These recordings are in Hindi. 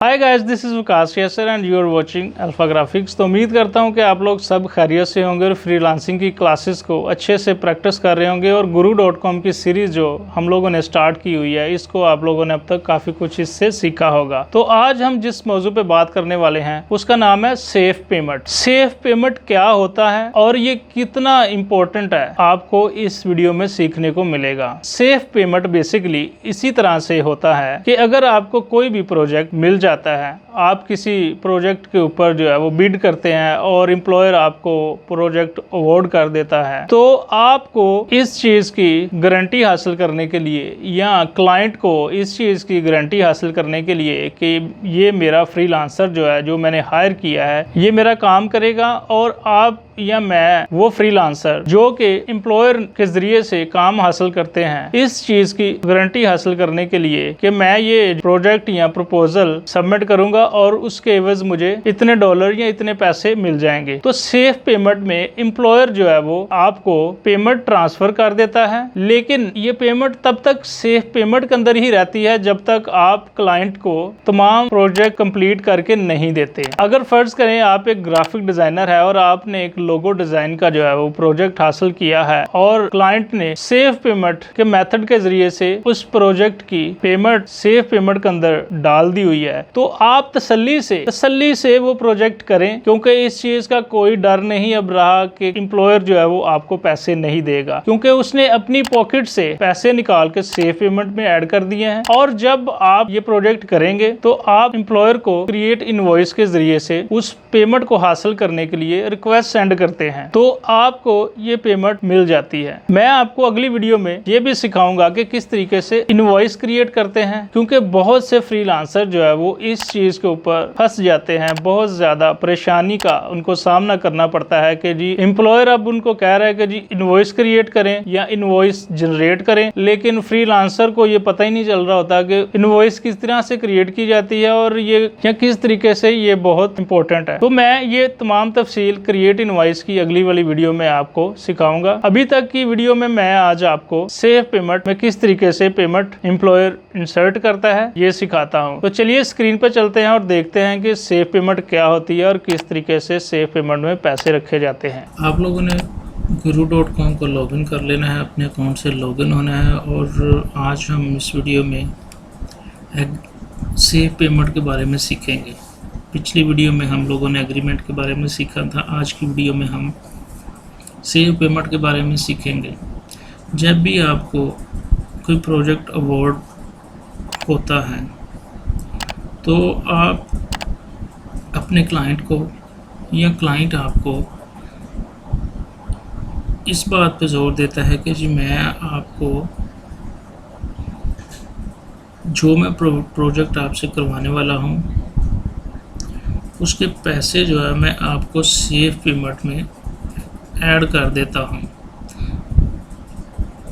Hi guys, this is Vikas Yasar and you are watching Alpha Graphics. तो उम्मीद करता हूं कि आप लोग सब खैरियत से होंगे और फ्रीलांसिंग की क्लासेस को अच्छे से प्रैक्टिस कर रहे होंगे। और guru.com की सीरीज जो हम लोगों ने स्टार्ट की हुई है, इसको आप लोगों ने अब तक काफ़ी कुछ इससे सीखा होगा। तो आज हम जिस मौजू पे बात करने वाले हैं उसका नाम है सेफ पेमेंट। सेफ पेमेंट क्या होता है और ये कितना इम्पोर्टेंट है, आपको इस वीडियो में सीखने को मिलेगा। सेफ पेमेंट बेसिकली इसी तरह से होता है कि अगर आपको कोई भी प्रोजेक्ट मिल जाता है, आप किसी प्रोजेक्ट के ऊपर जो है वो बिड करते हैं और एम्प्लॉयर आपको प्रोजेक्ट अवार्ड कर देता है, तो आपको इस चीज़ की गारंटी हासिल करने के लिए या क्लाइंट को इस चीज़ की गारंटी हासिल करने के लिए कि ये मेरा फ्रीलांसर जो है, जो मैंने हायर किया है, ये मेरा काम करेगा और आप या मैं वो फ्रीलांसर जो कि एम्प्लॉयर के जरिए से काम हासिल करते हैं, इस चीज की गारंटी हासिल करने के लिए कि मैं ये प्रोजेक्ट या प्रपोजल सबमिट करूंगा और उसके एवज मुझे इतने डॉलर या इतने पैसे मिल जाएंगे। तो सेफ पेमेंट में एम्प्लॉयर जो है वो आपको पेमेंट ट्रांसफर कर देता है, लेकिन ये पेमेंट तब तक सेफ पेमेंट के अंदर ही रहती है जब तक आप क्लाइंट को तमाम प्रोजेक्ट कंप्लीट करके नहीं देते। अगर फर्ज करें आप एक ग्राफिक डिजाइनर है और आपने एक लोगो डिजाइन का जो है वो प्रोजेक्ट हासिल किया है और क्लाइंट ने सेफ पेमेंट के मेथड के जरिए से उस प्रोजेक्ट की पेमेंट सेफ पेमेंट के अंदर डाल दी हुई है, तो आप तसल्ली से वो प्रोजेक्ट करें, क्योंकि इस चीज का कोई डर नहीं अब रहा कि एम्प्लॉयर जो है वो आपको पैसे नहीं देगा, क्योंकि उसने अपनी पॉकेट से पैसे निकाल के सेफ पेमेंट में ऐड कर दिए हैं। और जब आप ये प्रोजेक्ट करेंगे तो आप एम्प्लॉयर को क्रिएट इनवॉइस के जरिए से उस पेमेंट को हासिल करने के लिए रिक्वेस्ट सेंड करते हैं, तो आपको ये पेमेंट मिल जाती है। मैं आपको अगली वीडियो में ये भी सिखाऊंगा कि किस तरीके से इनवॉइस क्रिएट करते हैं, क्योंकि बहुत से फ्रीलांसर जो है वो इस चीज के ऊपर फंस जाते हैं। बहुत ज्यादा परेशानी का उनको सामना करना पड़ता है कि जी एम्प्लॉयर अब उनको कह रहा है कि जी इनवॉइस क्रिएट करें या इनवॉइस जनरेट करें, लेकिन फ्रीलांसर को ये पता ही नहीं चल रहा होता कि इनवॉइस किस तरह से क्रिएट की जाती है और ये या किस तरीके से ये बहुत इंपॉर्टेंट है। तो मैं ये तमाम तफसील क्रिएट इनवॉइस की अगली वाली वीडियो में आपको सिखाऊंगा। अभी तक की वीडियो में मैं आज आपको सेफ पेमेंट में किस तरीके से पेमेंट एम्प्लॉयर इंसर्ट करता है ये सिखाता हूं। तो चलिए स्क्रीन पर चलते हैं और देखते हैं कि सेफ पेमेंट क्या होती है और किस तरीके से सेफ पेमेंट में पैसे रखे जाते हैं। आप लोगों ने guru.com को लॉगिन कर लेना है, अपने अकाउंट से लॉगिन होना है। और आज हम इस वीडियो में सेफ पेमेंट के बारे में सीखेंगे। पिछली वीडियो में हम लोगों ने एग्रीमेंट के बारे में सीखा था, आज की वीडियो में हम सेफ पेमेंट के बारे में सीखेंगे। जब भी आपको कोई प्रोजेक्ट अवार्ड होता है तो आप अपने क्लाइंट को या क्लाइंट आपको इस बात पे जोर देता है कि जी मैं आपको जो मैं प्रोजेक्ट आपसे करवाने वाला हूँ उसके पैसे जो है मैं आपको सेफ पेमेंट में ऐड कर देता हूँ।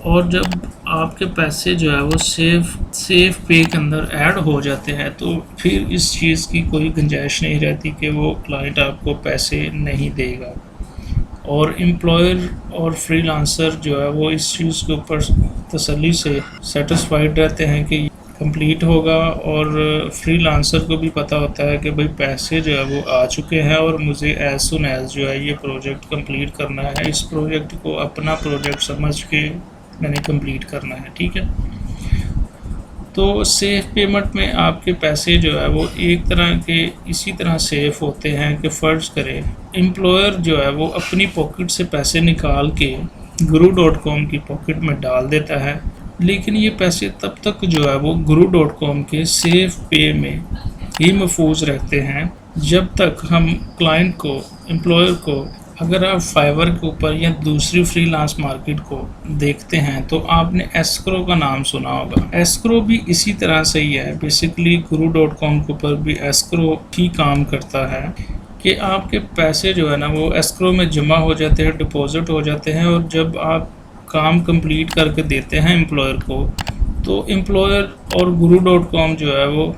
और जब आपके पैसे जो है वो सेफ पे के अंदर ऐड हो जाते हैं तो फिर इस चीज़ की कोई गुंजाइश नहीं रहती कि वो क्लाइंट आपको पैसे नहीं देगा। और एम्प्लॉयर और फ्रीलांसर जो है वो इस चीज़ के ऊपर तसल्ली से सेटिस्फाइड रहते हैं कि कंप्लीट होगा। और फ्रीलांसर को भी पता होता है कि भाई पैसे जो है वो आ चुके हैं और मुझे एज सुन एज जो है ये प्रोजेक्ट कंप्लीट करना है। इस प्रोजेक्ट को अपना प्रोजेक्ट समझ के मैंने कंप्लीट करना है, ठीक है। तो सेफ पेमेंट में आपके पैसे जो है वो एक तरह के इसी तरह सेफ होते हैं कि फ़र्ज़ करें एम्प्लॉयर जो है वो अपनी पॉकेट से पैसे निकाल के guru.com की पॉकेट में डाल देता है, लेकिन ये पैसे तब तक जो है वो guru.com के सेफ पे में ही महफूज रहते हैं जब तक हम क्लाइंट को एम्प्लॉयर को, अगर आप फाइवर के ऊपर या दूसरी फ्रीलांस मार्केट को देखते हैं तो आपने एस्क्रो का नाम सुना होगा। एस्क्रो भी इसी तरह से ही है। बेसिकली guru.com के ऊपर भी एस्क्रो ही काम करता है कि आपके पैसे जो है ना वो एस्क्रो में जमा हो जाते हैं, डिपॉजिट हो जाते हैं। और जब आप काम कंप्लीट करके देते हैं एम्प्लॉयर को तो एम्प्लॉयर और guru.com जो है वो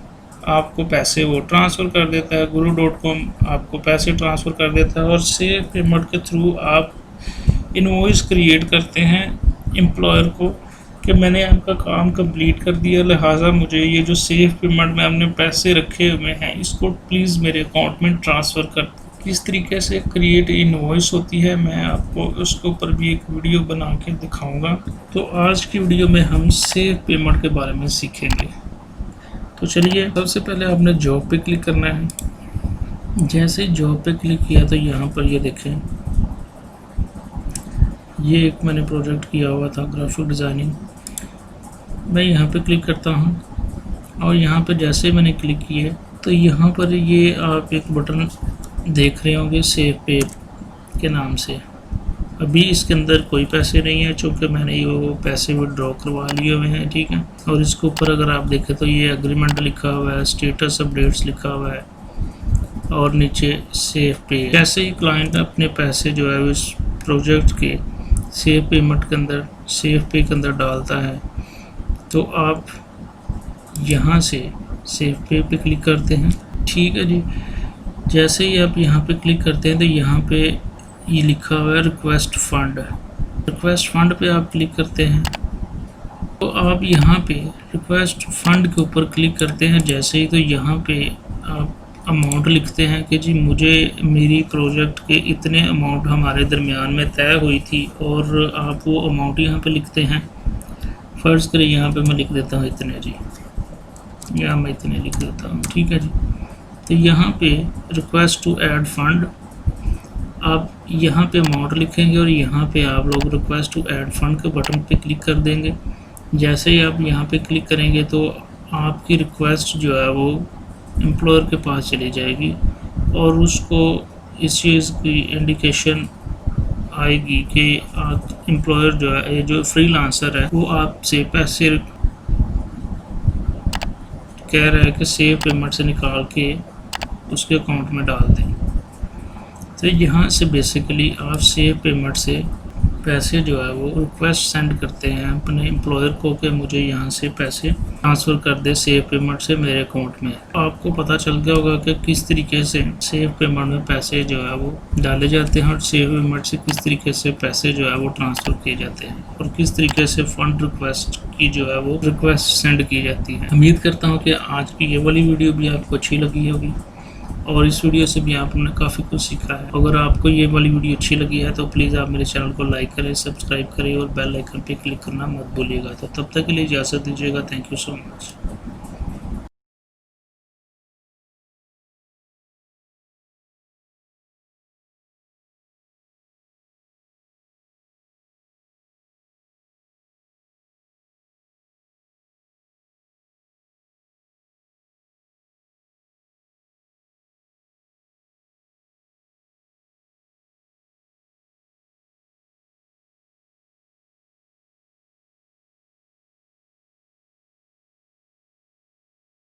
आपको पैसे वो ट्रांसफ़र कर देता है, guru.com आपको पैसे ट्रांसफ़र कर देता है। और सेफ पेमेंट के थ्रू आप इनवॉइस क्रिएट करते हैं एम्प्लॉयर को कि मैंने आपका काम कंप्लीट कर दिया, लिहाजा मुझे ये जो सेव पेमेंट में हमने पैसे रखे हुए हैं इसको प्लीज़ मेरे अकाउंट में ट्रांसफ़र कर। किस तरीके से क्रिएट इनवॉइस होती है मैं आपको उसके ऊपर भी एक वीडियो बना के दिखाऊंगा। तो आज की वीडियो में हम सेव पेमेंट के बारे में सीखेंगे। तो चलिए, सबसे पहले आपने जॉब पे क्लिक करना है। जैसे ही जॉब पे क्लिक किया तो यहाँ पर ये देखें, ये एक मैंने प्रोजेक्ट किया हुआ था ग्राफिक डिज़ाइनिंग। मैं यहाँ पे क्लिक करता हूँ और यहाँ पे जैसे मैंने क्लिक किया तो यहाँ पर ये आप एक बटन देख रहे होंगे सेव पे के नाम से। अभी इसके अंदर कोई पैसे नहीं है चूँकि मैंने ये वो पैसे विड्रॉ करवा लिए हुए हैं, ठीक है। और इसके ऊपर अगर आप देखें तो ये एग्रीमेंट लिखा हुआ है, स्टेटस अपडेट्स लिखा हुआ है और नीचे सेव पे। जैसे ही क्लाइंट अपने पैसे जो है इस प्रोजेक्ट के सेव पेमेंट के अंदर, सेव पे के अंदर डालता है तो आप यहाँ से सेव पे क्लिक करते हैं, ठीक है जी। जैसे ही आप यहाँ पे क्लिक करते हैं तो यहाँ पे ये लिखा हुआ है रिक्वेस्ट फंड। रिक्वेस्ट फंड पे आप क्लिक करते हैं तो आप यहाँ पे रिक्वेस्ट फंड के ऊपर क्लिक करते हैं जैसे ही, तो यहाँ पे आप अमाउंट लिखते हैं कि जी मुझे मेरी प्रोजेक्ट के इतने अमाउंट हमारे दरमियान में तय हुई थी और आप वो अमाउंट यहाँ पे लिखते हैं। फ़र्ज़ करें यहाँ पे मैं लिख देता हूँ इतने जी, या मैं इतने लिख देता हूँ, ठीक है जी। तो यहाँ पे रिक्वेस्ट टू ऐड फंड, आप यहाँ पे अमाउंट लिखेंगे और यहाँ पे आप लोग रिक्वेस्ट टू ऐड फंड के बटन पे क्लिक कर देंगे। जैसे ही आप यहाँ पे क्लिक करेंगे तो आपकी रिक्वेस्ट जो है वो एम्प्लॉयर के पास चली जाएगी और उसको इस चीज़ की इंडिकेशन आएगी कि एम्प्लॉयर जो है, जो फ्रीलांसर है, वो आपसे पैसे कह रहा है कि सेव पेमेंट से निकाल के उसके अकाउंट में डाल दें। तो यहाँ से बेसिकली आप सेव पेमेंट से पैसे जो है वो रिक्वेस्ट सेंड करते हैं अपने एम्प्लॉयर को कि मुझे यहाँ से पैसे ट्रांसफ़र कर दे सेव पेमेंट से मेरे अकाउंट में। आपको पता चल गया होगा कि किस तरीके से सेव पेमेंट में पैसे जो है वो डाले जाते हैं और सेव पेमेंट से किस तरीके से पैसे जो है वो ट्रांसफ़र किए जाते हैं और किस तरीके से फ़ंड रिक्वेस्ट की जो है वो रिक्वेस्ट सेंड की जाती है। उम्मीद करता हूँ कि आज की ये वाली वीडियो भी आपको अच्छी लगी होगी और इस वीडियो से भी आपने काफ़ी कुछ सीखा है। अगर आपको ये वाली वीडियो अच्छी लगी है तो प्लीज़ आप मेरे चैनल को लाइक करें, सब्सक्राइब करें और बेल आइकन पे क्लिक करना मत भूलिएगा। तो तब तक के लिए इजाज़त दीजिएगा। Thank you so much.